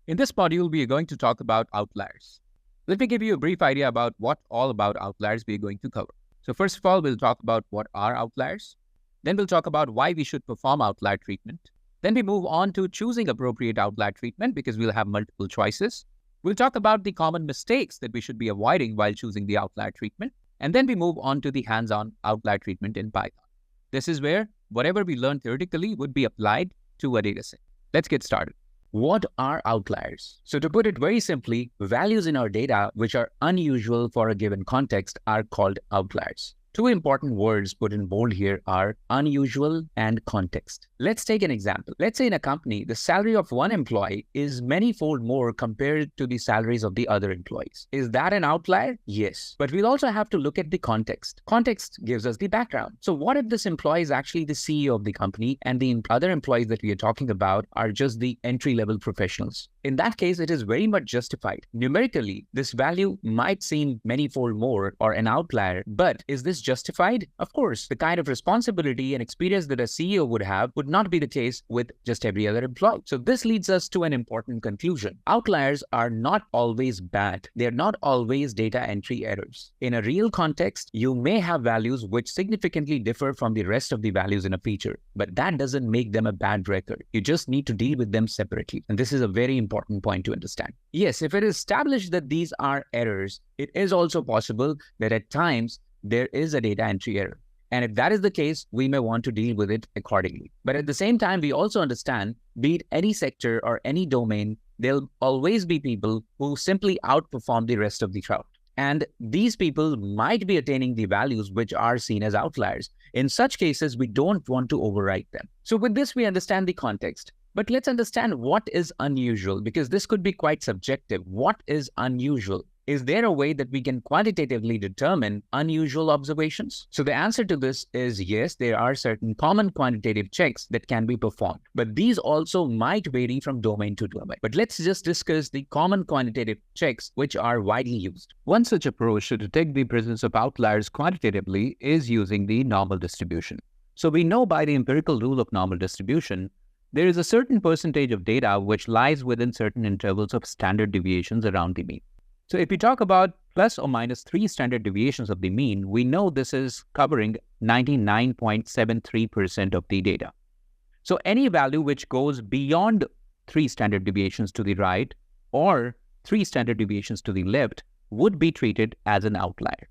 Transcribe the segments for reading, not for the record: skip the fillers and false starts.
In this module, we are going to talk about outliers. Let me give you a brief idea about what all about outliers we are going to cover. So first of all, we'll talk about what are outliers. Then we'll talk about why we should perform outlier treatment. Then we move on to choosing appropriate outlier treatment because we'll have multiple choices. We'll talk about the common mistakes that we should be avoiding while choosing the outlier treatment. And then we move on to the hands-on outlier treatment in Python. This is where whatever we learn theoretically would be applied to a dataset. Let's get started. What are outliers? So to put it very simply, values in our data which are unusual for a given context are called outliers. Two important words put in bold here are unusual and context. Let's take an example. Let's say in a company, the salary of one employee is many-fold more compared to the salaries of the other employees. Is that an outlier? Yes. But we'll also have to look at the context. Context gives us the background. So what if this employee is actually the CEO of the company and the other employees that we are talking about are just the entry-level professionals? In that case, it is very much justified. Numerically, this value might seem many-fold more or an outlier, but is this justified? Of course, the kind of responsibility and experience that a CEO would have would not be the case with just every other employee. So this leads us to an important conclusion. Outliers are not always bad. They're not always data entry errors. In a real context, you may have values which significantly differ from the rest of the values in a feature, but that doesn't make them a bad record. You just need to deal with them separately. And this is a very important point to understand. Yes, if it is established that these are errors, it is also possible that at times there is a data entry error. And if that is the case, we may want to deal with it accordingly. But at the same time, we also understand, be it any sector or any domain, there'll always be people who simply outperform the rest of the crowd. And these people might be attaining the values which are seen as outliers. In such cases, we don't want to overwrite them. So with this, we understand the context. But let's understand what is unusual, because this could be quite subjective. What is unusual? Is there a way that we can quantitatively determine unusual observations? So the answer to this is yes, there are certain common quantitative checks that can be performed, but these also might vary from domain to domain. But let's just discuss the common quantitative checks which are widely used. One such approach to detect the presence of outliers quantitatively is using the normal distribution. So we know by the empirical rule of normal distribution, there is a certain percentage of data which lies within certain intervals of standard deviations around the mean. So if we talk about plus or minus 3 standard deviations of the mean, we know this is covering 99.73% of the data. So any value which goes beyond 3 standard deviations to the right or 3 standard deviations to the left would be treated as an outlier.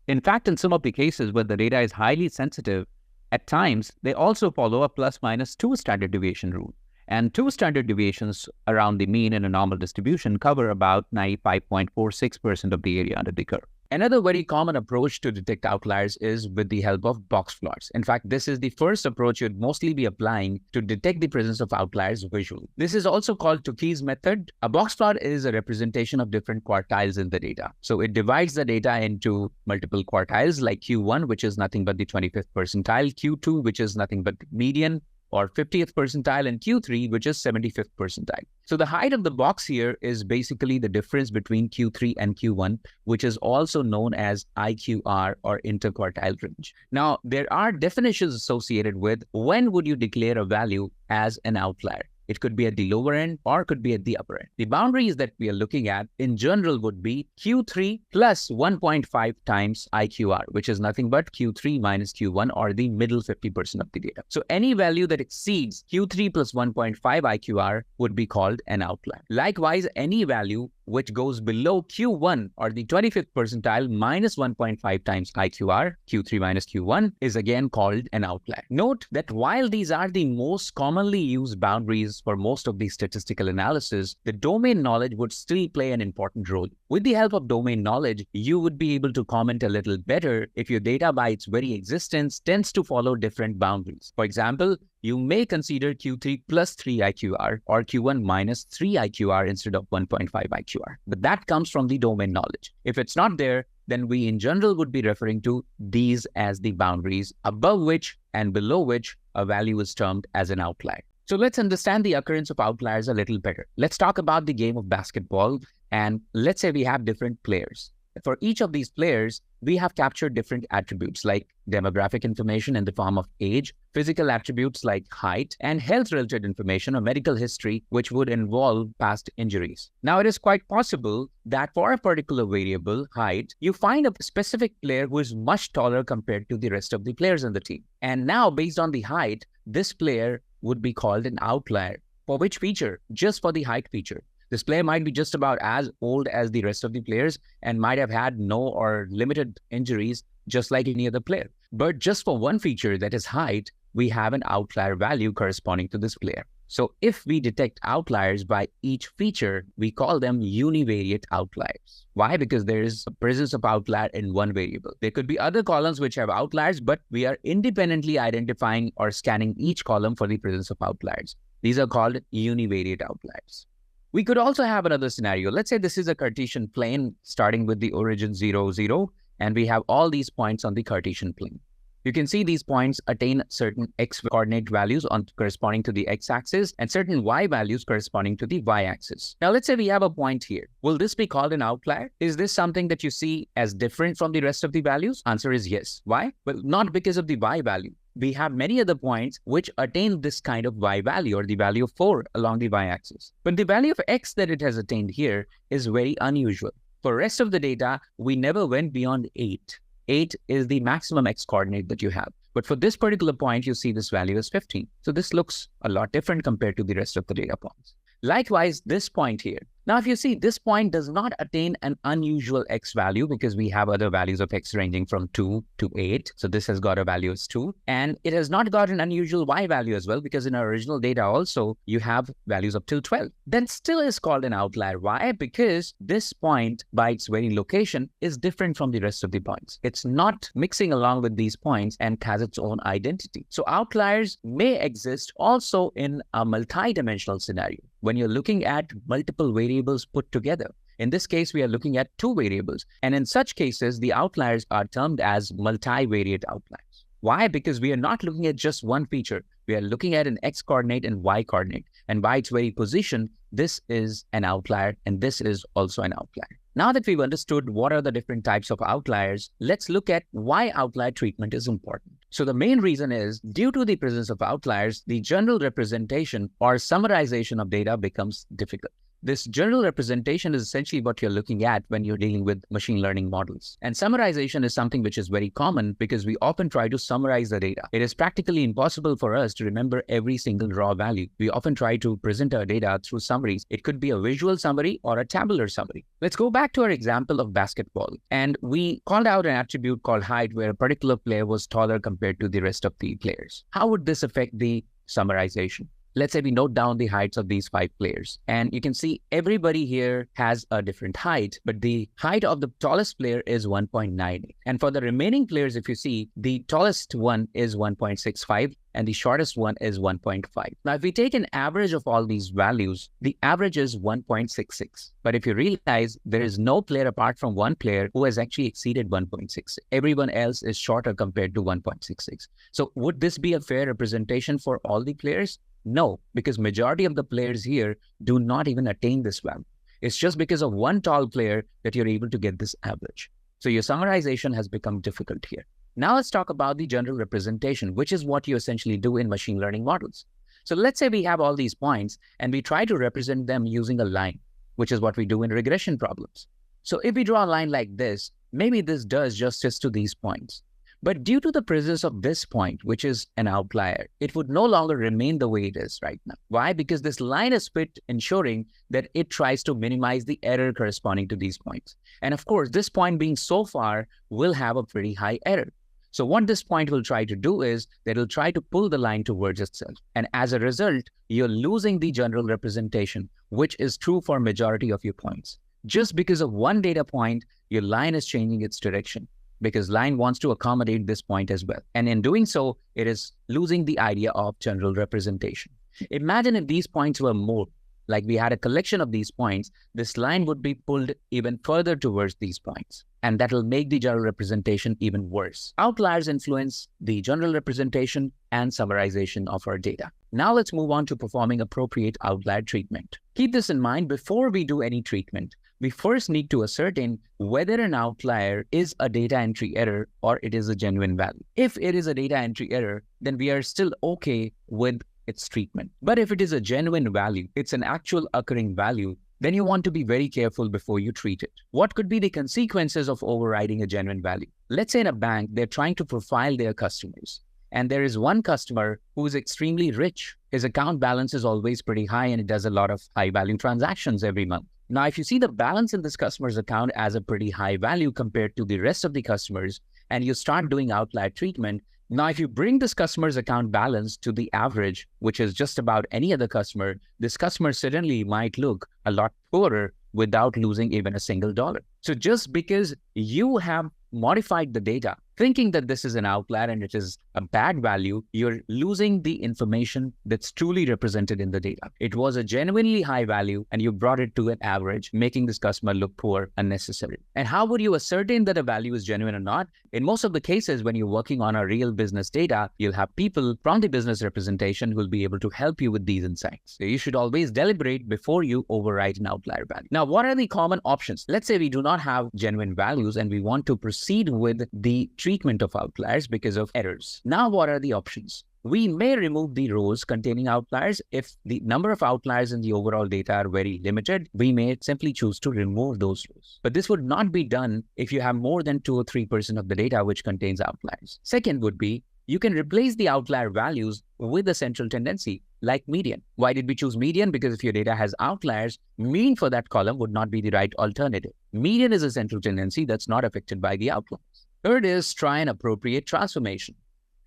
In fact, in some of the cases where the data is highly sensitive, at times they also follow a plus minus 2 standard deviation rule. And 2 standard deviations around the mean in a normal distribution cover about 95.46% of the area under the curve. Another very common approach to detect outliers is with the help of box plots. In fact, this is the first approach you'd mostly be applying to detect the presence of outliers visually. This is also called Tukey's method. A box plot is a representation of different quartiles in the data. So it divides the data into multiple quartiles like Q1, which is nothing but the 25th percentile, Q2, which is nothing but the median, or 50th percentile, and Q3, which is 75th percentile. So the height of the box here is basically the difference between Q3 and Q1, which is also known as IQR or interquartile range. Now, there are definitions associated with when would you declare a value as an outlier. It could be at the lower end or could be at the upper end. The boundaries that we are looking at in general would be Q3 plus 1.5 times IQR, which is nothing but Q3 minus Q1 or the middle 50% of the data. So any value that exceeds Q3 plus 1.5 IQR would be called an outlier. Likewise, any value which goes below Q1 or the 25th percentile minus 1.5 times IQR, Q3 minus Q1, is again called an outlier. Note that while these are the most commonly used boundaries for most of the statistical analysis, the domain knowledge would still play an important role. With the help of domain knowledge, you would be able to comment a little better if your data by its very existence tends to follow different boundaries. For example, you may consider Q3 plus 3 IQR or Q1 minus 3 IQR instead of 1.5 IQR. But that comes from the domain knowledge. If it's not there, then we in general would be referring to these as the boundaries above which and below which a value is termed as an outlier. So let's understand the occurrence of outliers a little better. Let's talk about the game of basketball, and let's say we have different players. For each of these players, we have captured different attributes like demographic information in the form of age, physical attributes like height, and health-related information or medical history, which would involve past injuries. Now, it is quite possible that for a particular variable, height, you find a specific player who is much taller compared to the rest of the players in the team. And now, based on the height, this player would be called an outlier. For which feature? Just for the height feature. This player might be just about as old as the rest of the players and might have had no or limited injuries just like any other player. But just for one feature, that is height, we have an outlier value corresponding to this player. So if we detect outliers by each feature, we call them univariate outliers. Why? Because there is a presence of outlier in one variable. There could be other columns which have outliers, but we are independently identifying or scanning each column for the presence of outliers. These are called univariate outliers. We could also have another scenario. Let's say this is a Cartesian plane starting with the origin 0, 0, and we have all these points on the Cartesian plane. You can see these points attain certain x coordinate values corresponding to the x-axis and certain y values corresponding to the y-axis. Now, let's say we have a point here. Will this be called an outlier? Is this something that you see as different from the rest of the values? Answer is yes. Why? Well, not because of the y value. We have many other points which attain this kind of y value or the value of 4 along the y-axis. But the value of x that it has attained here is very unusual. For the rest of the data, we never went beyond 8. 8 is the maximum x coordinate that you have. But for this particular point, you see this value is 15. So this looks a lot different compared to the rest of the data points. Likewise, this point here. Now, if you see, this point does not attain an unusual x value because we have other values of x ranging from 2 to 8. So this has got a value as 2. And it has not got an unusual y value as well because in our original data also, you have values up till 12. Then still is called an outlier. Why? Because this point, by its very location, is different from the rest of the points. It's not mixing along with these points and has its own identity. So outliers may exist also in a multi-dimensional scenario when you're looking at multiple variables put together. In this case, we are looking at 2 variables. And in such cases, the outliers are termed as multivariate outliers. Why? Because we are not looking at just one feature. We are looking at an x coordinate and y coordinate. And by its very position, this is an outlier and this is also an outlier. Now that we've understood what are the different types of outliers, let's look at why outlier treatment is important. So the main reason is, due to the presence of outliers, the general representation or summarization of data becomes difficult. This general representation is essentially what you're looking at when you're dealing with machine learning models. And summarization is something which is very common because we often try to summarize the data. It is practically impossible for us to remember every single raw value. We often try to present our data through summaries. It could be a visual summary or a tabular summary. Let's go back to our example of basketball. And we called out an attribute called height where a particular player was taller compared to the rest of the players. How would this affect the summarization? Let's say we note down the heights of these 5 players. And you can see everybody here has a different height, but the height of the tallest player is 1.98. And for the remaining players, if you see, the tallest one is 1.65 and the shortest one is 1.5. Now, if we take an average of all these values, the average is 1.66. But if you realize there is no player apart from one player who has actually exceeded 1.66. Everyone else is shorter compared to 1.66. So would this be a fair representation for all the players? No, because majority of the players here do not even attain this value. It's just because of one tall player that you're able to get this average. So your summarization has become difficult here. Now let's talk about the general representation, which is what you essentially do in machine learning models. So let's say we have all these points and we try to represent them using a line, which is what we do in regression problems. So if we draw a line like this, maybe this does justice to these points. But due to the presence of this point, which is an outlier, it would no longer remain the way it is right now. Why? Because this line is fit, ensuring that it tries to minimize the error corresponding to these points. And of course, this point being so far will have a pretty high error. So what this point will try to do is that it'll try to pull the line towards itself. And as a result, you're losing the general representation, which is true for majority of your points. Just because of one data point, your line is changing its direction, because line wants to accommodate this point as well. And in doing so, it is losing the idea of general representation. Imagine if these points were more, like we had a collection of these points, this line would be pulled even further towards these points. And that will make the general representation even worse. Outliers influence the general representation and summarization of our data. Now let's move on to performing appropriate outlier treatment. Keep this in mind before we do any treatment. we first need to ascertain whether an outlier is a data entry error or it is a genuine value. If it is a data entry error, then we are still okay with its treatment. But if it is a genuine value, it's an actual occurring value, then you want to be very careful before you treat it. What could be the consequences of overriding a genuine value? Let's say in a bank, they're trying to profile their customers. And there is one customer who is extremely rich. His account balance is always pretty high and he does a lot of high value transactions every month. Now, if you see the balance in this customer's account as a pretty high value compared to the rest of the customers, and you start doing outlier treatment, now if you bring this customer's account balance to the average, which is just about any other customer, this customer suddenly might look a lot poorer without losing even a single dollar. So just because you have modified the data, thinking that this is an outlier and it is a bad value, you're losing the information that's truly represented in the data. It was a genuinely high value and you brought it to an average, making this customer look poor unnecessarily. And how would you ascertain that a value is genuine or not? In most of the cases, when you're working on a real business data, you'll have people from the business representation who will be able to help you with these insights. So you should always deliberate before you override an outlier value. Now, what are the common options? Let's say we do not have genuine values and we want to proceed with the treatment of outliers because of errors. Now, what are the options? We may remove the rows containing outliers. If the number of outliers in the overall data are very limited, we may simply choose to remove those rows. But this would not be done if you have more than 2 or 3% of the data which contains outliers. Second would be, you can replace the outlier values with a central tendency like median. Why did we choose median? Because if your data has outliers, mean for that column would not be the right alternative. Median is a central tendency that's not affected by the outliers. Third is try an appropriate transformation.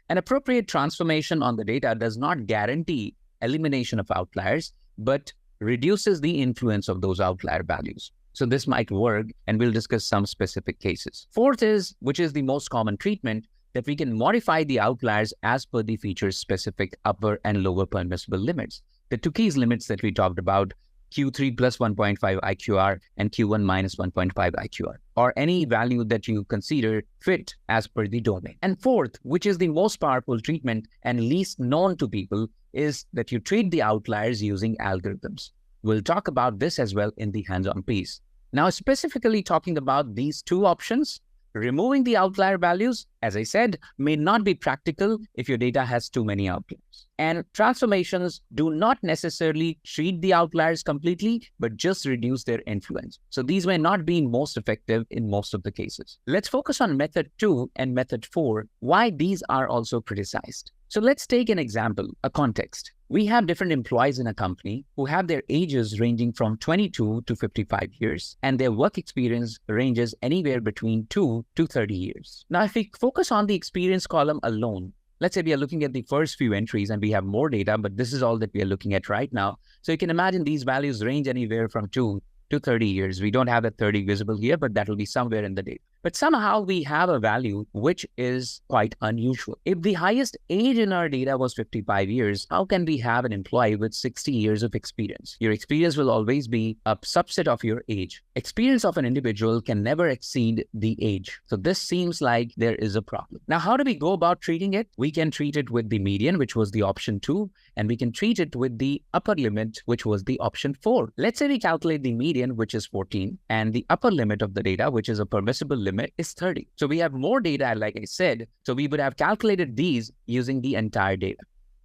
An appropriate transformation on the data does not guarantee elimination of outliers, but reduces the influence of those outlier values. So this might work, and we'll discuss some specific cases. Fourth is, which is the most common treatment, that we can modify the outliers as per the feature's specific upper and lower permissible limits. The two keys limits that we talked about, Q3 plus 1.5 IQR and Q1 minus 1.5 IQR, or any value that you consider fit as per the domain. And fourth, which is the most powerful treatment and least known to people, is that you treat the outliers using algorithms. We'll talk about this as well in the hands-on piece. Now, specifically talking about these two options, removing the outlier values, as I said, may not be practical if your data has too many outliers. And transformations do not necessarily treat the outliers completely, but just reduce their influence. So these may not be most effective in most of the cases. Let's focus on method 2 and method 4, why these are also criticized. So let's take an example, a context. We have different employees in a company who have their ages ranging from 22 to 55 years, and their work experience ranges anywhere between 2 to 30 years. Now, if we focus on the experience column alone, let's say we are looking at the first few entries and we have more data, but this is all that we are looking at right now. So you can imagine these values range anywhere from 2 to 30 years. We don't have that 30 visible here, but that will be somewhere in the data. But somehow we have a value which is quite unusual. If the highest age in our data was 55 years, how can we have an employee with 60 years of experience? Your experience will always be a subset of your age. Experience of an individual can never exceed the age. So this seems like there is a problem. Now, how do we go about treating it? We can treat it with the median, which was the option 2, and we can treat it with the upper limit, which was the option 4. Let's say we calculate the median, which is 14, and the upper limit of the data, which is a permissible limit, is 30. So we have more data, like I said, so we would have calculated these using the entire data.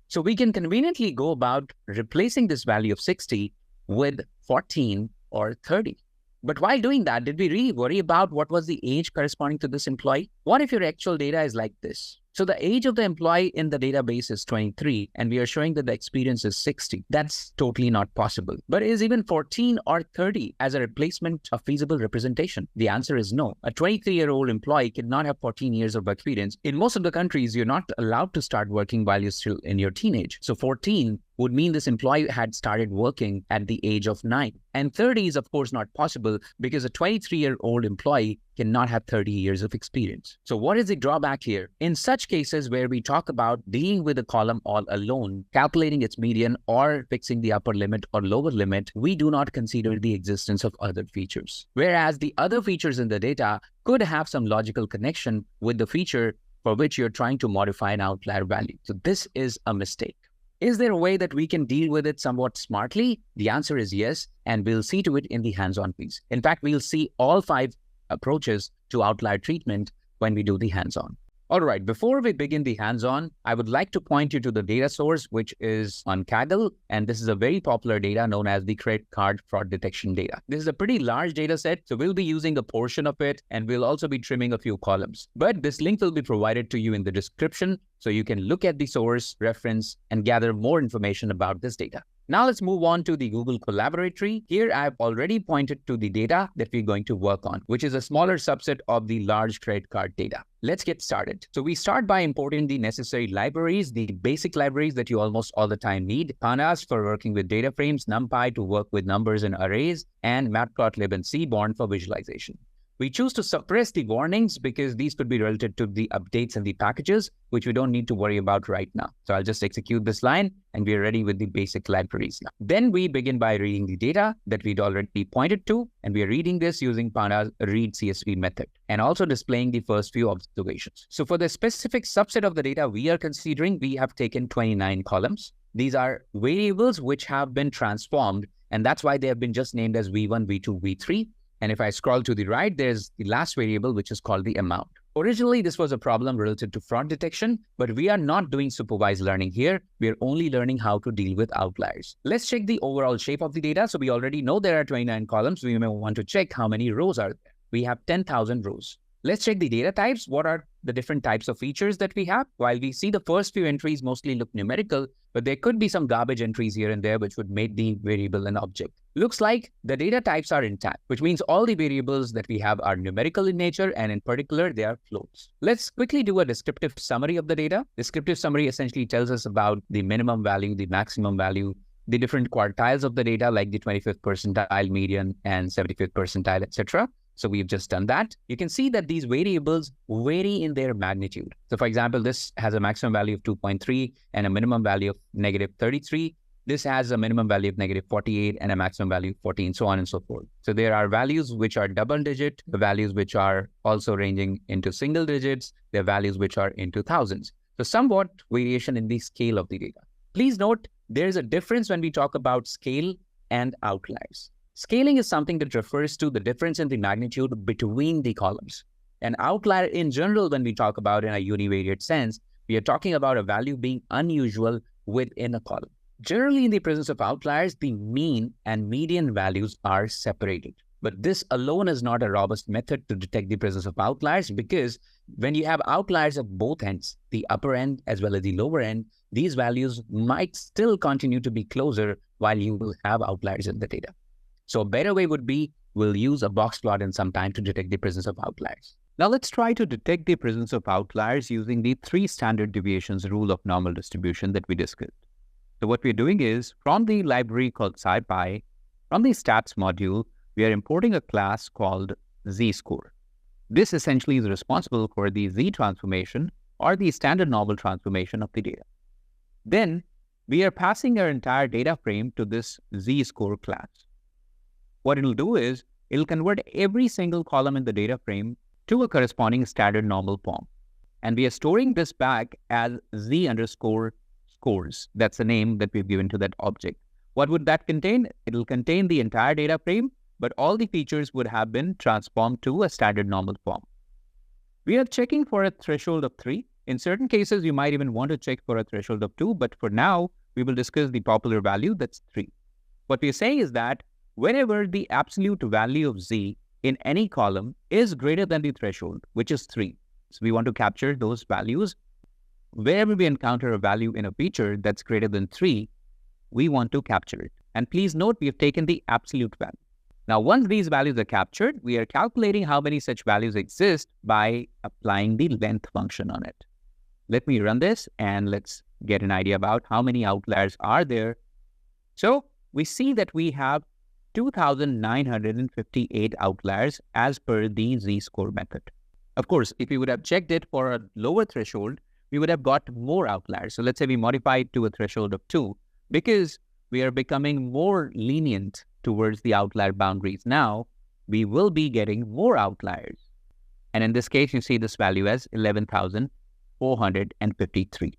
So we can conveniently go about replacing this value of 60 with 14 or 30. But while doing that, did we really worry about what was the age corresponding to this employee? What if your actual data is like this? So the age of the employee in the database is 23, and we are showing that the experience is 60. That's totally not possible. But is even 14 or 30 as a replacement a feasible representation? The answer is no. A 23-year-old employee cannot have 14 years of experience. In most of the countries, you're not allowed to start working while you're still in your teenage. So 14 would mean this employee had started working at the age of 9. And 30 is, of course, not possible because a 23-year-old employee cannot have 30 years of experience. So what is the drawback here? In such cases where we talk about dealing with a column all alone, calculating its median or fixing the upper limit or lower limit, we do not consider the existence of other features. Whereas the other features in the data could have some logical connection with the feature for which you're trying to modify an outlier value. So this is a mistake. Is there a way that we can deal with it somewhat smartly? The answer is yes, and we'll see to it in the hands-on piece. In fact, we'll see all 5 approaches to outlier treatment when we do the hands-on. All right, before we begin the hands-on, I would like to point you to the data source, which is on Kaggle, and this is a very popular data known as the credit card fraud detection data. This is a pretty large data set, so we'll be using a portion of it, and we'll also be trimming a few columns. But this link will be provided to you in the description, so you can look at the source, reference, and gather more information about this data. Now let's move on to the Google Collaboratory. Here I've already pointed to the data that we're going to work on, which is a smaller subset of the large credit card data. Let's get started. So we start by importing the necessary libraries, the basic libraries that you almost all the time need. Pandas for working with data frames, NumPy to work with numbers and arrays, and Matplotlib and Seaborn for visualization. We choose to suppress the warnings because these could be related to the updates and the packages, which we don't need to worry about right now. So I'll just execute this line and we're ready with the basic libraries now. Then we begin by reading the data that we'd already pointed to, and we are reading this using Pandas read CSV method and also displaying the first few observations. So for the specific subset of the data we are considering, we have taken 29 columns. These are variables which have been transformed, and that's why they have been just named as V1, V2, V3. And if I scroll to the right, there's the last variable, which is called the amount. Originally, this was a problem related to fraud detection, but we are not doing supervised learning here. We are only learning how to deal with outliers. Let's check the overall shape of the data. So we already know there are 29 columns. We may want to check how many rows are there. We have 10,000 rows. Let's check the data types. What are the different types of features that we have? While we see the first few entries mostly look numerical, but there could be some garbage entries here and there which would make the variable an object. Looks like the data types are intact, which means all the variables that we have are numerical in nature, and in particular, they are floats. Let's quickly do a descriptive summary of the data. Descriptive summary essentially tells us about the minimum value, the maximum value, the different quartiles of the data, like the 25th percentile, median, and 75th percentile, etc. So we've just done that. You can see that these variables vary in their magnitude. So for example, this has a maximum value of 2.3 and a minimum value of -33. This has a minimum value of -48 and a maximum value of 14, so on and so forth. So there are values which are double digit, the values which are also ranging into single digits, there are values which are into thousands. So somewhat variation in the scale of the data. Please note, there's a difference when we talk about scale and outliers. Scaling is something that refers to the difference in the magnitude between the columns. An outlier in general, when we talk about in a univariate sense, we are talking about a value being unusual within a column. Generally, in the presence of outliers, the mean and median values are separated. But this alone is not a robust method to detect the presence of outliers, because when you have outliers at both ends, the upper end as well as the lower end, these values might still continue to be closer while you will have outliers in the data. So a better way would be, we'll use a box plot in some time to detect the presence of outliers. Now let's try to detect the presence of outliers using the 3 standard deviations rule of normal distribution that we discussed. So what we're doing is, from the library called SciPy, from the stats module, we are importing a class called z-score. This essentially is responsible for the z transformation or the standard normal transformation of the data. Then we are passing our entire data frame to this z-score class. What it'll do is, it'll convert every single column in the data frame to a corresponding standard normal form. And we are storing this back as z_scores. That's the name that we've given to that object. What would that contain? It'll contain the entire data frame, but all the features would have been transformed to a standard normal form. We are checking for a threshold of 3. In certain cases, you might even want to check for a threshold of 2, but for now, we will discuss the popular value, that's 3. What we're saying is that whenever the absolute value of z in any column is greater than the threshold, which is 3, so we want to capture those values. Wherever we encounter a value in a feature that's greater than 3, we want to capture it. And please note, we have taken the absolute value. Now, once these values are captured, we are calculating how many such values exist by applying the length function on it. Let me run this and let's get an idea about how many outliers are there. So we see that we have 2,958 outliers as per the z-score method. Of course, if we would have checked it for a lower threshold, we would have got more outliers. So let's say we modify it to a threshold of 2, because we are becoming more lenient towards the outlier boundaries. Now, we will be getting more outliers. And in this case, you see this value as 11,453.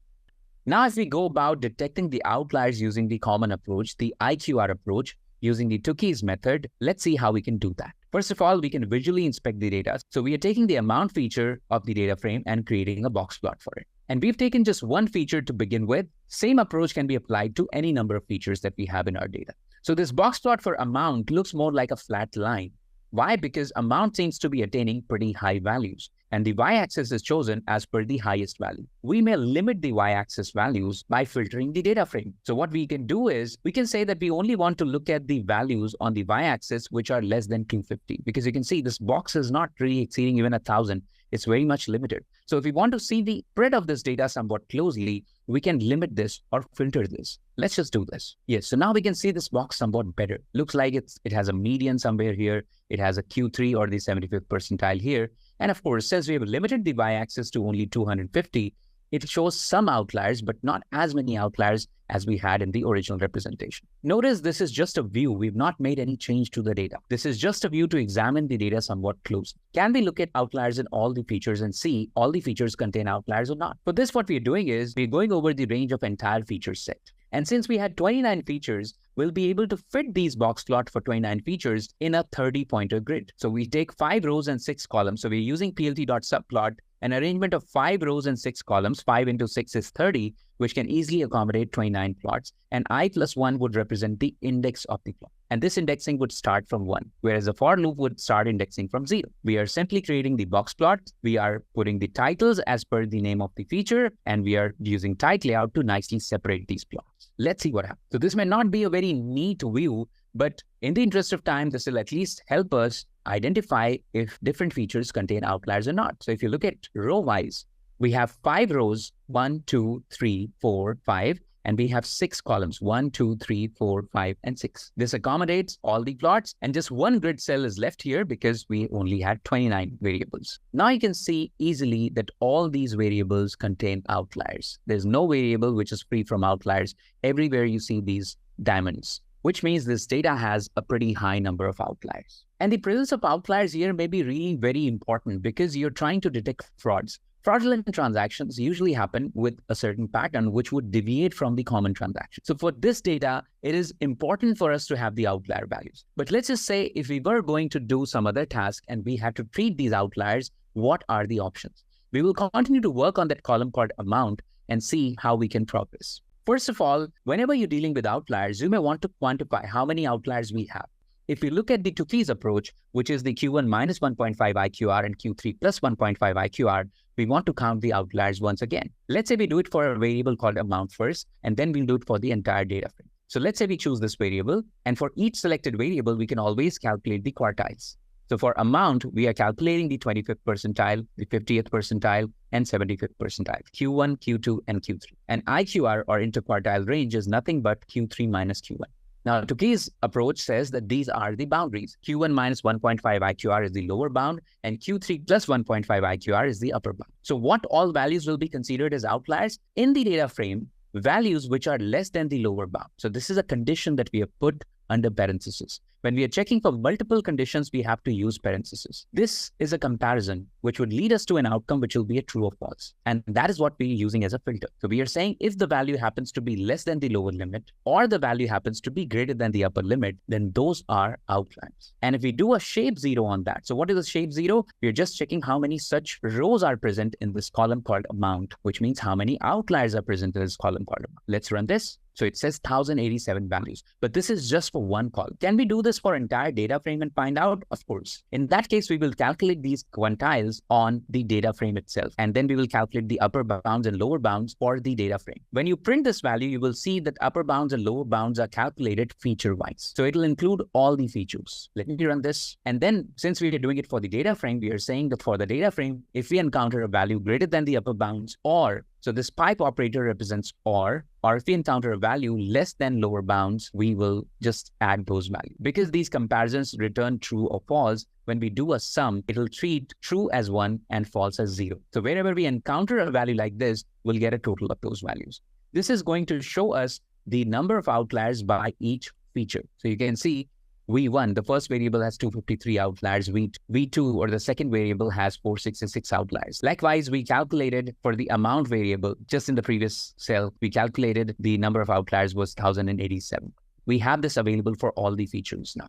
Now, if we go about detecting the outliers using the common approach, the IQR approach, using the Tukey's method, let's see how we can do that. First of all, we can visually inspect the data. So we are taking the amount feature of the data frame and creating a box plot for it. And we've taken just one feature to begin with. Same approach can be applied to any number of features that we have in our data. So this box plot for amount looks more like a flat line. Why? Because amount seems to be attaining pretty high values, and the y-axis is chosen as per the highest value. We may limit the y-axis values by filtering the data frame. So what we can do is, we can say that we only want to look at the values on the y-axis which are less than 250, because you can see this box is not really exceeding even 1,000. It's very much limited. So if we want to see the spread of this data somewhat closely, we can limit this or filter this. Let's just do this. Yes, so now we can see this box somewhat better. Looks like it has a median somewhere here. It has a Q3 or the 75th percentile here. And of course, since we have limited the y-axis to only 250, it shows some outliers, but not as many outliers as we had in the original representation. Notice this is just a view. We've not made any change to the data. This is just a view to examine the data somewhat closely. Can we look at outliers in all the features and see all the features contain outliers or not? For this, what we're doing is we're going over the range of entire feature set. And since we had 29 features, we'll be able to fit these box plots for 29 features in a 30-pointer grid. So we take 5 rows and 6 columns. So we're using plt.subplot, an arrangement of 5 rows and 6 columns. 5 into 6 is 30, which can easily accommodate 29 plots. And I plus 1 would represent the index of the plot. And this indexing would start from 1, whereas a for loop would start indexing from 0. We are simply creating the box plot. We are putting the titles as per the name of the feature, and we are using type layout to nicely separate these plots. Let's see what happens. So this may not be a very neat view, but in the interest of time, this will at least help us identify if different features contain outliers or not. So if you look at row-wise, we have 5 rows, 1, 2, 3, 4, 5, and we have 6 columns, 1, 2, 3, 4, 5, and 6. This accommodates all the plots, and just one grid cell is left here because we only had 29 variables. Now you can see easily that all these variables contain outliers. There's no variable which is free from outliers. Everywhere you see these diamonds, which means this data has a pretty high number of outliers. And the presence of outliers here may be really very important because you're trying to detect frauds. Fraudulent transactions usually happen with a certain pattern which would deviate from the common transaction. So for this data, it is important for us to have the outlier values. But let's just say if we were going to do some other task and we had to treat these outliers, what are the options? We will continue to work on that column called amount and see how we can progress. First of all, whenever you're dealing with outliers, you may want to quantify how many outliers we have. If we look at the Tukey's approach, which is the Q1 minus 1.5 IQR and Q3 plus 1.5 IQR, we want to count the outliers once again. Let's say we do it for a variable called amount first, and then we'll do it for the entire data frame. So let's say we choose this variable, and for each selected variable, we can always calculate the quartiles. So for amount, we are calculating the 25th percentile, the 50th percentile, and 75th percentile, Q1, Q2, and Q3. And IQR, or interquartile range, is nothing but Q3 minus Q1. Now, Tukey's approach says that these are the boundaries. Q1 minus 1.5 IQR is the lower bound, and Q3 plus 1.5 IQR is the upper bound. So what all values will be considered as outliers? In the data frame, values which are less than the lower bound. So this is a condition that we have put under parentheses. When we are checking for multiple conditions, we have to use parentheses. This is a comparison which would lead us to an outcome which will be a true or false. And that is what we're using as a filter. So we are saying if the value happens to be less than the lower limit or the value happens to be greater than the upper limit, then those are outliers. And if we do a shape 0 on that, so what is a shape 0? We're just checking how many such rows are present in this column called amount, which means how many outliers are present in this column called amount. Let's run this. So it says 1087 values, but this is just for one column. Can we do this for entire data frame and find out? Of course. In that case, we will calculate these quantiles on the data frame itself, and then we will calculate the upper bounds and lower bounds for the data frame. When you print this value, you will see that upper bounds and lower bounds are calculated feature-wise. So it will include all the features. Let me run this. And then since we are doing it for the data frame, we are saying that for the data frame, if we encounter a value greater than the upper bounds, or so this pipe operator represents or if we encounter a value less than lower bounds, we will just add those values. Because these comparisons return true or false, when we do a sum, it will treat true as 1 and false as 0. So wherever we encounter a value like this, we'll get a total of those values. This is going to show us the number of outliers by each feature. So you can see V1, the first variable has 253 outliers. V2, or the second variable, has 466 outliers. Likewise, we calculated for the amount variable, just in the previous cell, we calculated the number of outliers was 1087. We have this available for all the features now.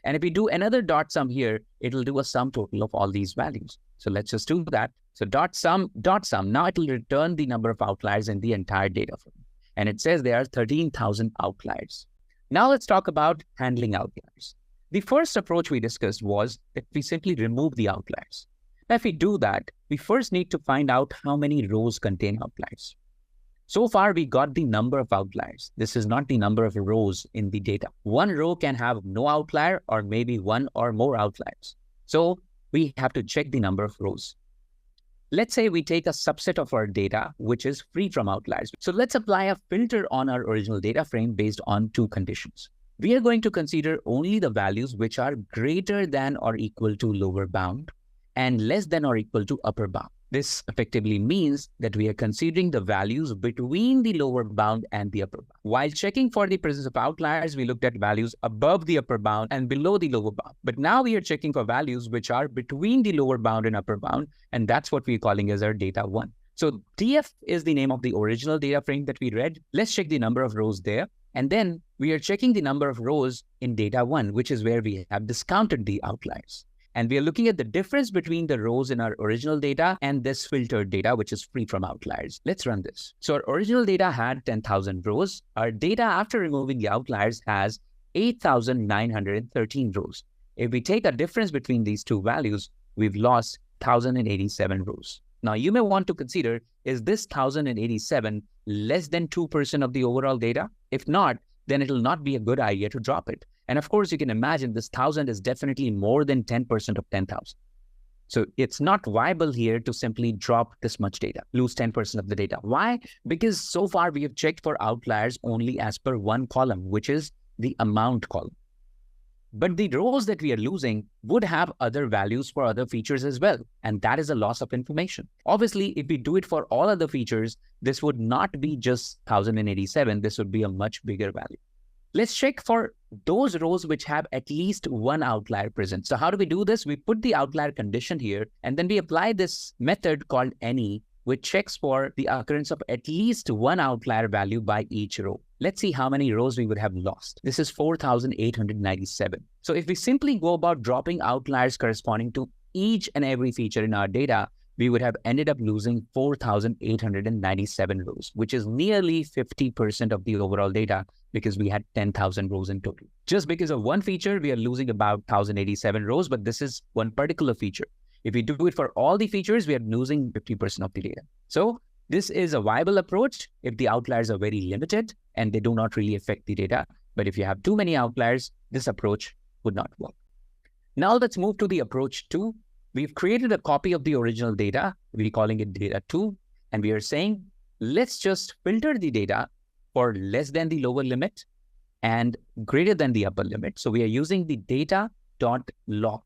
And if we do another dot sum here, it'll do a sum total of all these values. So let's just do that. So dot sum. Now it will return the number of outliers in the entire data frame. And it says there are 13,000 outliers. Now let's talk about handling outliers. The first approach we discussed was that we simply remove the outliers. Now, if we do that, we first need to find out how many rows contain outliers. So far, we got the number of outliers. This is not the number of rows in the data. One row can have no outlier or maybe one or more outliers. So we have to check the number of rows. Let's say we take a subset of our data, which is free from outliers. So let's apply a filter on our original data frame based on two conditions. We are going to consider only the values which are greater than or equal to lower bound and less than or equal to upper bound. This effectively means that we are considering the values between the lower bound and the upper bound. While checking for the presence of outliers, we looked at values above the upper bound and below the lower bound. But now we are checking for values which are between the lower bound and upper bound, and that's what we're calling as our data 1. So DF is the name of the original data frame that we read. Let's check the number of rows there. And then we are checking the number of rows in data 1, which is where we have discounted the outliers. And we are looking at the difference between the rows in our original data and this filtered data, which is free from outliers. Let's run this. So our original data had 10,000 rows. Our data after removing the outliers has 8,913 rows. If we take a difference between these two values, we've lost 1,087 rows. Now you may want to consider, is this 1,087 less than 2% of the overall data? If not, then it will not be a good idea to drop it. And of course, you can imagine this 1,000 is definitely more than 10% of 10,000. So it's not viable here to simply drop this much data, lose 10% of the data. Why? Because so far we have checked for outliers only as per one column, which is the amount column. But the rows that we are losing would have other values for other features as well. And that is a loss of information. Obviously, if we do it for all other features, this would not be just 1,087. This would be a much bigger value. Let's check for those rows which have at least one outlier present. So how do we do this? We put the outlier condition here, and then we apply this method called any, which checks for the occurrence of at least one outlier value by each row. Let's see how many rows we would have lost. This is 4,897. So if we simply go about dropping outliers corresponding to each and every feature in our data, we would have ended up losing 4,897 rows, which is nearly 50% of the overall data, because we had 10,000 rows in total. Just because of one feature, we are losing about 1,087 rows, but this is one particular feature. If we do it for all the features, we are losing 50% of the data. So this is a viable approach if the outliers are very limited and they do not really affect the data. But if you have too many outliers, this approach would not work. Now let's move to the approach 2. We've created a copy of the original data. We're calling it data 2. And we are saying, let's just filter the data for less than the lower limit and greater than the upper limit. So we are using the data.lock.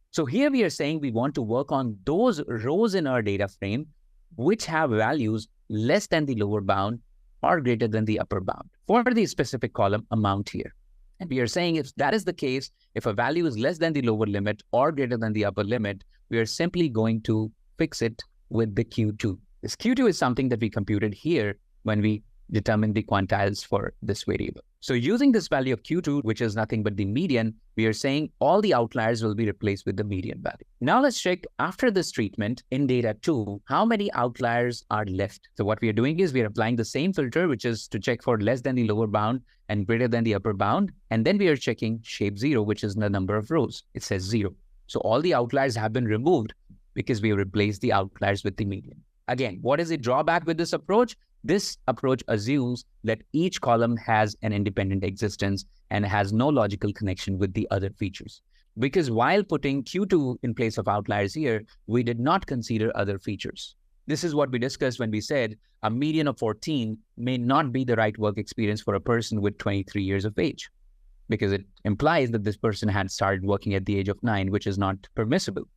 So here we are saying we want to work on those rows in our data frame which have values less than the lower bound or greater than the upper bound for the specific column amount here. And we are saying if that is the case, if a value is less than the lower limit or greater than the upper limit, we are simply going to fix it with the Q2. This Q2 is something that we computed here when we determine the quantiles for this variable. So using this value of Q2, which is nothing but the median, we are saying all the outliers will be replaced with the median value. Now let's check after this treatment in data 2, how many outliers are left. So what we are doing is we are applying the same filter, which is to check for less than the lower bound and greater than the upper bound. And then we are checking shape 0, which is the number of rows. It says 0. So all the outliers have been removed because we have replaced the outliers with the median. Again, what is the drawback with this approach? This approach assumes that each column has an independent existence and has no logical connection with the other features. Because while putting Q2 in place of outliers here, we did not consider other features. This is what we discussed when we said a median of 14 may not be the right work experience for a person with 23 years of age, because it implies that this person had started working at the age of 9, which is not permissible.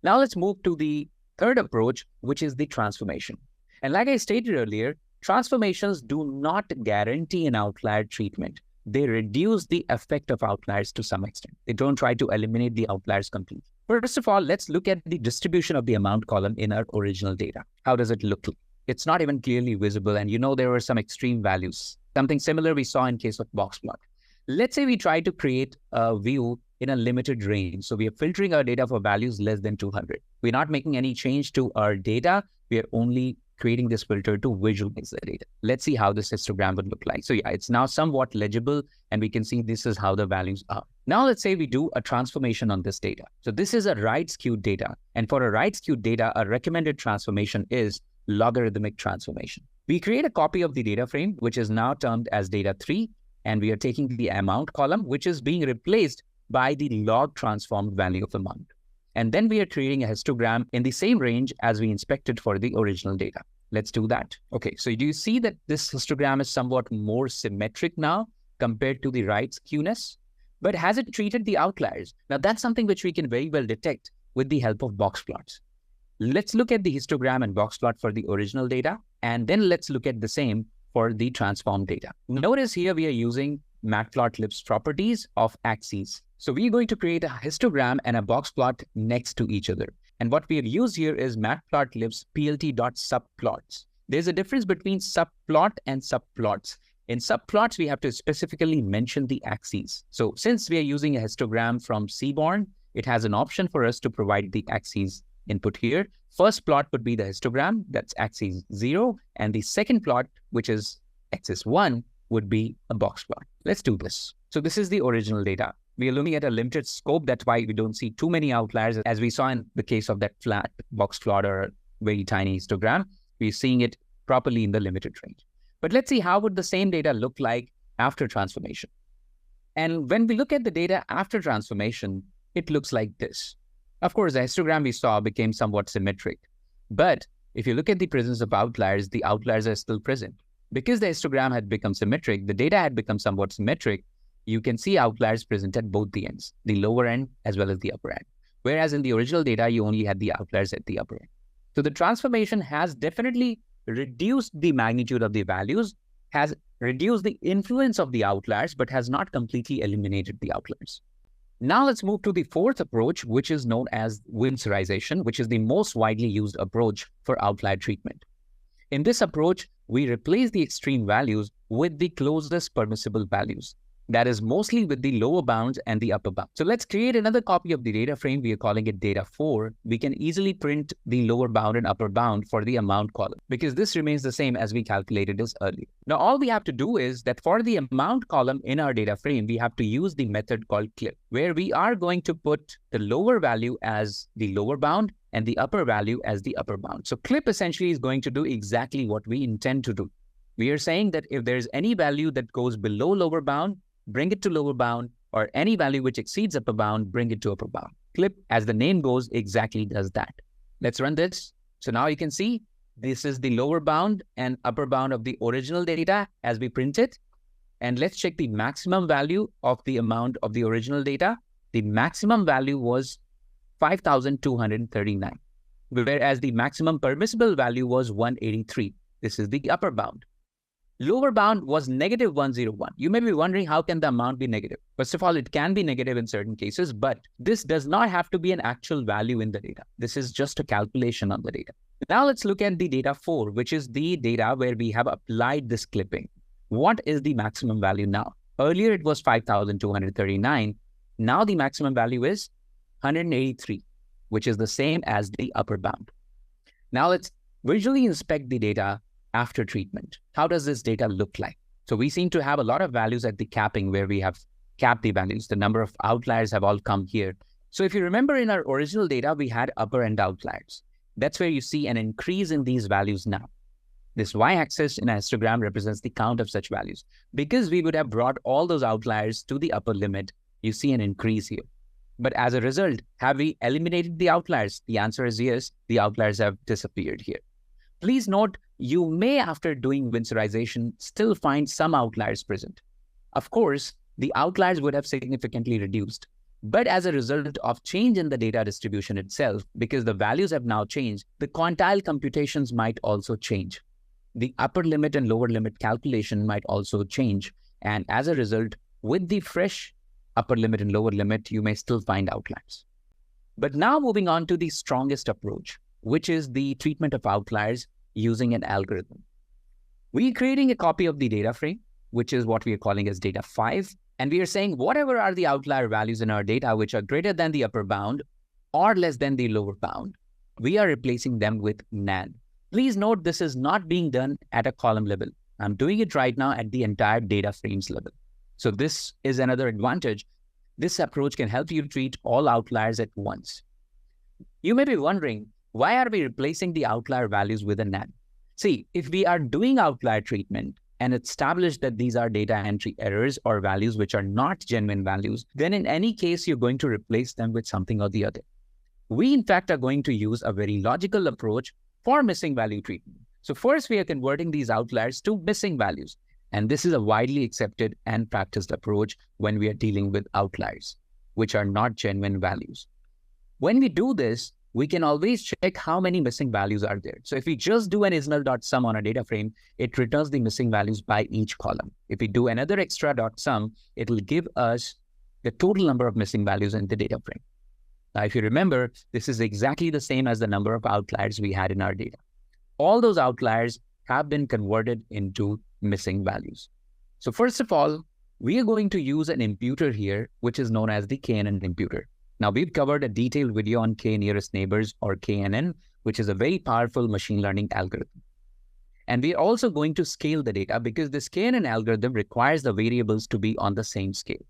Now let's move to the third approach, which is the transformation. And like I stated earlier, transformations do not guarantee an outlier treatment, they reduce the effect of outliers to some extent. They don't try to eliminate the outliers completely. First of all, let's look at the distribution of the amount column in our original data. How does it look like? It's not even clearly visible, and there were some extreme values. Something similar we saw in case of box plot. Let's say we try to create a view in a limited range. So we are filtering our data for values less than 200. We're not making any change to our data. We are only creating this filter to visualize the data. Let's see how this histogram would look like. So yeah, it's now somewhat legible, and we can see this is how the values are. Now let's say we do a transformation on this data. So this is a right-skewed data. And for a right-skewed data, a recommended transformation is logarithmic transformation. We create a copy of the data frame, which is now termed as data 3, and we are taking the amount column, which is being replaced by the log transformed value of amount. And then we are creating a histogram in the same range as we inspected for the original data. Let's do that. Okay, so do you see that this histogram is somewhat more symmetric now compared to the right skewness? But has it treated the outliers? Now that's something which we can very well detect with the help of box plots. Let's look at the histogram and box plot for the original data, and then let's look at the same for the transformed data. Notice here we are using matplotlib's properties of axes. So we're going to create a histogram and a box plot next to each other. And what we have used here is matplotlib's plt.subplots. There's a difference between subplot and subplots. In subplots, we have to specifically mention the axes. So since we are using a histogram from Seaborn, it has an option for us to provide the axes input here. First plot would be the histogram, that's axis 0. And the second plot, which is axis 1, would be a box plot. Let's do this. So this is the original data. We are looking at a limited scope. That's why we don't see too many outliers, as we saw in the case of that flat box plot or very tiny histogram. We're seeing it properly in the limited range. But let's see how would the same data look like after transformation. And when we look at the data after transformation, it looks like this. Of course, the histogram we saw became somewhat symmetric. But if you look at the presence of outliers, the outliers are still present. Because the histogram had become symmetric, the data had become somewhat symmetric, you can see outliers present at both the ends, the lower end as well as the upper end. Whereas in the original data, you only had the outliers at the upper end. So the transformation has definitely reduced the magnitude of the values, has reduced the influence of the outliers, but has not completely eliminated the outliers. Now let's move to the fourth approach, which is known as winsorization, which is the most widely used approach for outlier treatment. In this approach, we replace the extreme values with the closest permissible values. That is mostly with the lower bounds and the upper bound. So let's create another copy of the data frame. We are calling it data 4. We can easily print the lower bound and upper bound for the amount column because this remains the same as we calculated this earlier. Now, all we have to do is that for the amount column in our data frame, we have to use the method called clip, where we are going to put the lower value as the lower bound and the upper value as the upper bound. So clip essentially is going to do exactly what we intend to do. We are saying that if there's any value that goes below lower bound, bring it to lower bound, or any value which exceeds upper bound, bring it to upper bound. Clip, as the name goes, exactly does that. Let's run this. So now you can see this is the lower bound and upper bound of the original data as we print it. And let's check the maximum value of the amount of the original data. The maximum value was 5,239, whereas the maximum permissible value was 183. This is the upper bound. Lower bound was negative 101. You may be wondering, how can the amount be negative? First of all, it can be negative in certain cases, but this does not have to be an actual value in the data. This is just a calculation on the data. Now let's look at the data 4, which is the data where we have applied this clipping. What is the maximum value now? Earlier it was 5,239. Now the maximum value is 183, which is the same as the upper bound. Now let's visually inspect the data after treatment. How does this data look like? So we seem to have a lot of values at the capping where we have capped the values. The number of outliers have all come here. So if you remember in our original data, we had upper end outliers. That's where you see an increase in these values now. This y-axis in a histogram represents the count of such values. Because we would have brought all those outliers to the upper limit, you see an increase here. But as a result, have we eliminated the outliers? The answer is yes, the outliers have disappeared here. Please note, you may, after doing winsorization, still find some outliers present. Of course, the outliers would have significantly reduced. But as a result of change in the data distribution itself, because the values have now changed, the quantile computations might also change. The upper limit and lower limit calculation might also change. And as a result, with the fresh upper limit and lower limit, you may still find outliers. But now moving on to the strongest approach, which is the treatment of outliers using an algorithm. We're creating a copy of the data frame, which is what we are calling as data 5. And we are saying whatever are the outlier values in our data, which are greater than the upper bound or less than the lower bound, we are replacing them with NaN. Please note this is not being done at a column level. I'm doing it right now at the entire data frames level. So this is another advantage. This approach can help you treat all outliers at once. You may be wondering, why are we replacing the outlier values with a NaN? See, if we are doing outlier treatment and establish that these are data entry errors or values which are not genuine values, then in any case, you're going to replace them with something or the other. We, in fact, are going to use a very logical approach for missing value treatment. So first, we are converting these outliers to missing values. And this is a widely accepted and practiced approach when we are dealing with outliers, which are not genuine values. When we do this, we can always check how many missing values are there. So if we just do an isnal.sum on a data frame, it returns the missing values by each column. If we do another extra .sum, it will give us the total number of missing values in the data frame. Now, if you remember, this is exactly the same as the number of outliers we had in our data. All those outliers have been converted into missing values. So first of all, we are going to use an imputer here, which is known as the KNN imputer. Now, we've covered a detailed video on K nearest neighbors or KNN, which is a very powerful machine learning algorithm. And we are also going to scale the data because this KNN algorithm requires the variables to be on the same scale.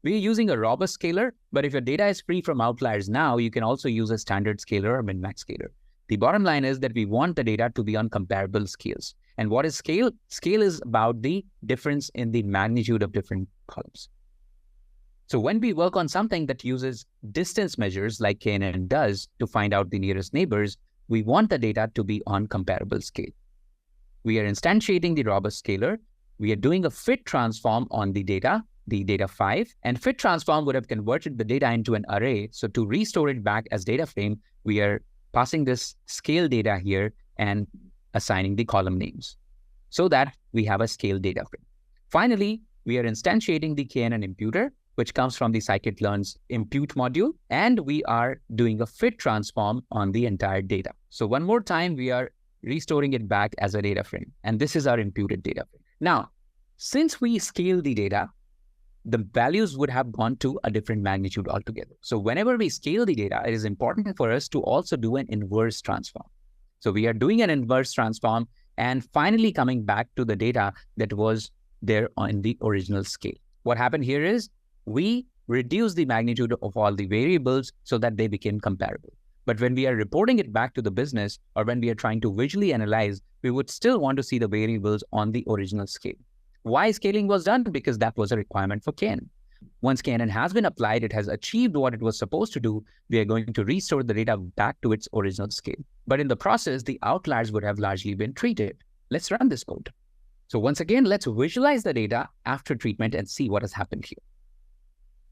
We are using a robust scaler, but if your data is free from outliers now, you can also use a standard scaler or min-max scaler. The bottom line is that we want the data to be on comparable scales. And what is scale? Scale is about the difference in the magnitude of different columns. So when we work on something that uses distance measures like KNN does to find out the nearest neighbors, we want the data to be on comparable scale. We are instantiating the robust scaler. We are doing a fit transform on the data 5, and fit transform would have converted the data into an array. So to restore it back as data frame, we are passing this scale data here and assigning the column names so that we have a scale data frame. Finally, we are instantiating the KNN imputer, which comes from the scikit-learn's impute module, and we are doing a fit transform on the entire data. So one more time, we are restoring it back as a data frame, and this is our imputed data frame. Now, since we scale the data, the values would have gone to a different magnitude altogether. So whenever we scale the data, it is important for us to also do an inverse transform. So we are doing an inverse transform and finally coming back to the data that was there on the original scale. What happened here is we reduce the magnitude of all the variables so that they became comparable. But when we are reporting it back to the business or when we are trying to visually analyze, we would still want to see the variables on the original scale. Why scaling was done? Because that was a requirement for KNN. Once KNN has been applied, it has achieved what it was supposed to do. We are going to restore the data back to its original scale. But in the process, the outliers would have largely been treated. Let's run this code. So once again, let's visualize the data after treatment and see what has happened here.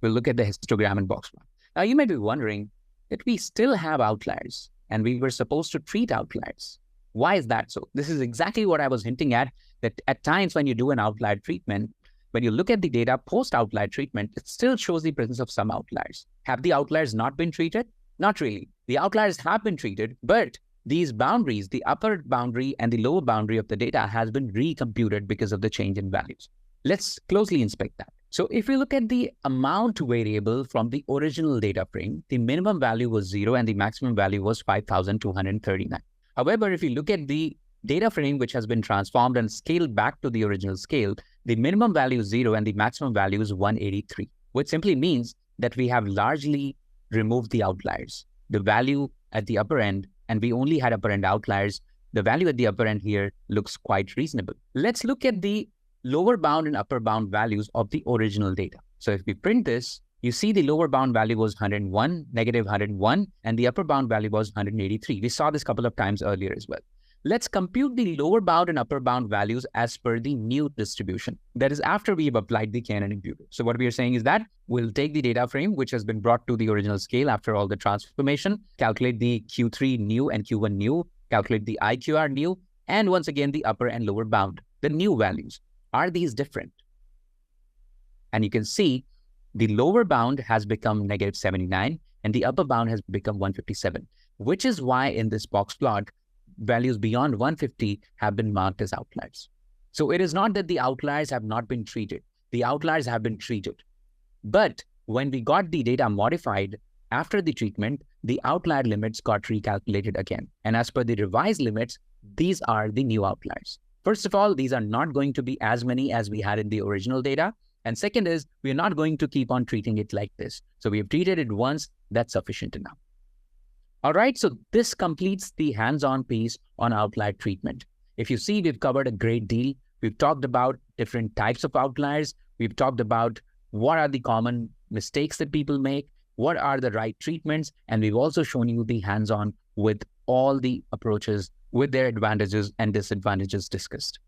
We'll look at the histogram and box plot. Now, you may be wondering that we still have outliers and we were supposed to treat outliers. Why is that so? This is exactly what I was hinting at, that at times when you do an outlier treatment, when you look at the data post-outlier treatment, it still shows the presence of some outliers. Have the outliers not been treated? Not really. The outliers have been treated, but these boundaries, the upper boundary and the lower boundary of the data has been recomputed because of the change in values. Let's closely inspect that. So if we look at the amount variable from the original data frame, the minimum value was 0 and the maximum value was 5,239. However, if you look at the data frame which has been transformed and scaled back to the original scale, the minimum value is 0 and the maximum value is 183, which simply means that we have largely removed the outliers. The value at the upper end, and we only had upper end outliers, the value at the upper end here looks quite reasonable. Let's look at the lower bound and upper bound values of the original data. So if we print this, you see the lower bound value was 101, negative 101, and the upper bound value was 183. We saw this a couple of times earlier as well. Let's compute the lower bound and upper bound values as per the new distribution. That is after we've applied the KNN imputer. So what we are saying is that we'll take the data frame, which has been brought to the original scale after all the transformation, calculate the Q3 new and Q1 new, calculate the IQR new, and once again, the upper and lower bound, the new values. Are these different? And you can see the lower bound has become negative 79 and the upper bound has become 157, which is why in this box plot, values beyond 150 have been marked as outliers. So it is not that the outliers have not been treated. The outliers have been treated. But when we got the data modified after the treatment, the outlier limits got recalculated again. And as per the revised limits, these are the new outliers. First of all, these are not going to be as many as we had in the original data. And second is, we're not going to keep on treating it like this. So we've treated it once, that's sufficient enough. All right, so this completes the hands-on piece on outlier treatment. If you see, we've covered a great deal. We've talked about different types of outliers. We've talked about what are the common mistakes that people make, what are the right treatments, and we've also shown you the hands-on with all the approaches with their advantages and disadvantages discussed.